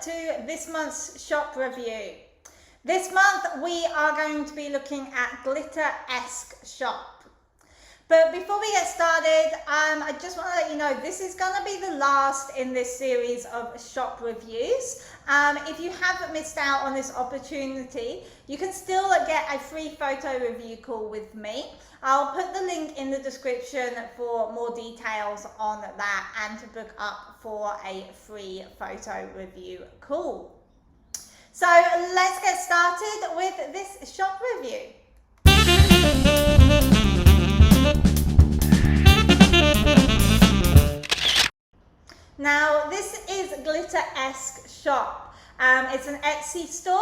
to this month's shop review. This month we are going to be looking at Glitter-esque shop. But before we get started, I just want to let you know this is going to be the last in this series of shop reviews. If you haven't missed out on this opportunity, you can still get a free photo review call with me. I'll put the link in the description for more details on that and to book up for a free photo review call. So let's get started with this shop review. Now this is Glitter-esque shop. It's an Etsy store,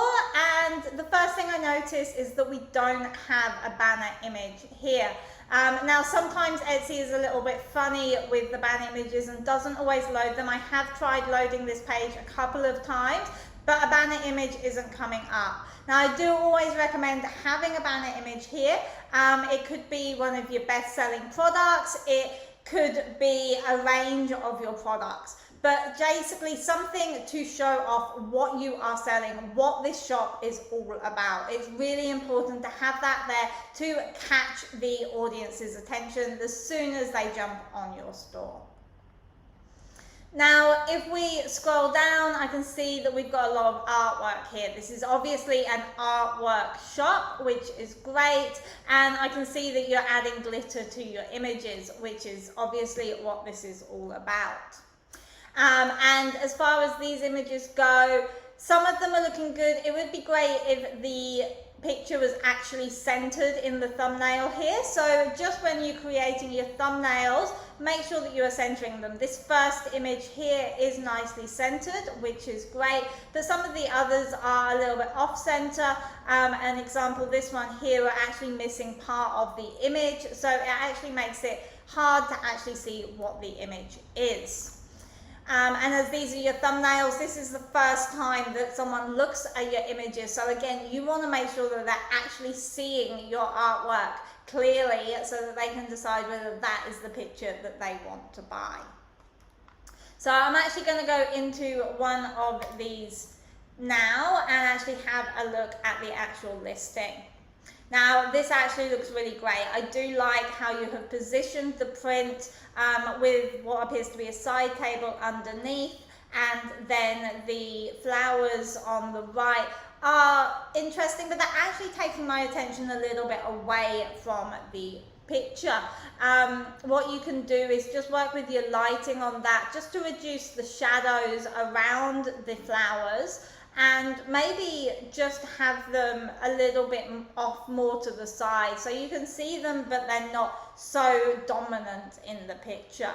and the first thing I notice is that we don't have a banner image here. Now sometimes Etsy is a little bit funny with the banner images and doesn't always load them. I have tried loading this page a couple of times, but a banner image isn't coming up. Now I do always recommend having a banner image here. It could be one of your best-selling products. It could be a range of your products, but basically something to show off what you are selling, what this shop is all about. It's really important to have that there to catch the audience's attention as soon as they jump on your store. Now, if we scroll down, I can see that we've got a lot of artwork here. This is obviously an artwork shop, which is great. And I can see that you're adding glitter to your images, which is obviously what this is all about. And as far as these images go, some of them are looking good. It would be great if the picture was actually centered in the thumbnail here. So just when you're creating your thumbnails, make sure that you are centering them. This first image here is nicely centered, which is great, but some of the others are a little bit off center. An example, this one here, we're actually missing part of the image, so it actually makes it hard to actually see what the image is. And as these are your thumbnails, this is the first time that someone looks at your images. So again, you want to make sure that they're actually seeing your artwork clearly so that they can decide whether that is the picture that they want to buy. So I'm actually going to go into one of these now and actually have a look at the actual listing. Now this actually looks really great. I do like how you have positioned the print with what appears to be a side table underneath, and then the flowers on the right are interesting, but they're actually taking my attention a little bit away from the picture. What you can do is just work with your lighting on that just to reduce the shadows around the flowers, and maybe just have them a little bit off more to the side so you can see them but they're not so dominant in the picture.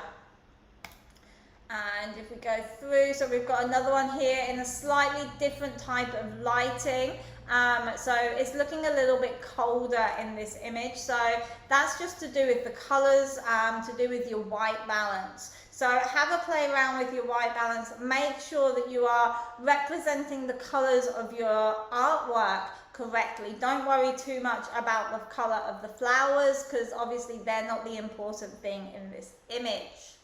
And if we go through, so we've got another one here in a slightly different type of lighting. So it's looking a little bit colder in this image. So that's just to do with the colors, to do with your white balance. So have a play around with your white balance. Make sure that you are representing the colors of your artwork correctly. Don't worry too much about the color of the flowers, because obviously they're not the important thing in this image.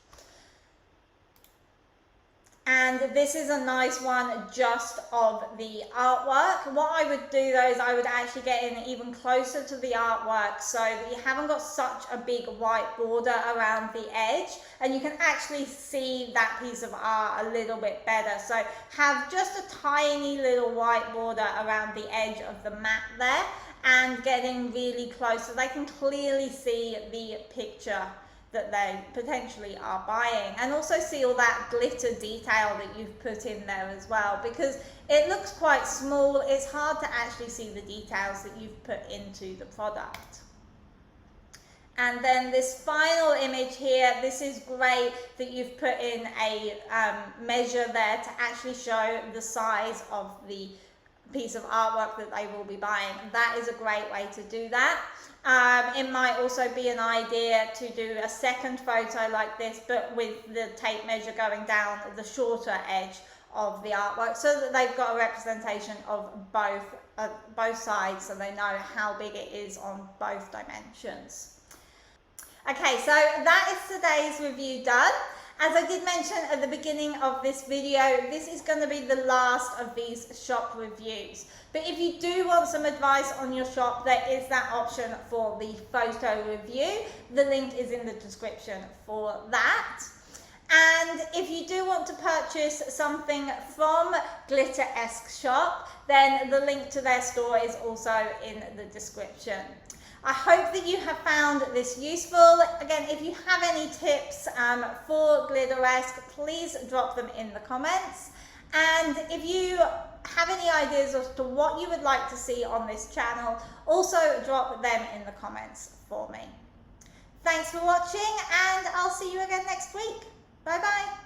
And this is a nice one just of the artwork. What I would do though is I would actually get in even closer to the artwork so that you haven't got such a big white border around the edge, and you can actually see that piece of art a little bit better. So have just a tiny little white border around the edge of the mat there, and getting really close so they can clearly see the picture that they potentially are buying, and also see all that glitter detail that you've put in there as well, because it looks quite small. It's hard to actually see the details that you've put into the product. And then this final image here, this is great that you've put in a measure there to actually show the size of the piece of artwork that they will be buying. That is a great way to do that. It might also be an idea to do a second photo like this, but with the tape measure going down the shorter edge of the artwork, so that they've got a representation of both sides, so they know how big it is on both dimensions. Okay, so that is today's review done. As I did mention at the beginning of this video, this is going to be the last of these shop reviews. But if you do want some advice on your shop, there is that option for the photo review. The link is in the description for that. And if you do want to purchase something from Glitter-esque Shop, then the link to their store is also in the description. I hope that you have found this useful. Again, if you have any tips for Glitter-esque, please drop them in the comments. And if you have any ideas as to what you would like to see on this channel, also drop them in the comments for me. Thanks for watching, and I'll see you again next week. Bye bye.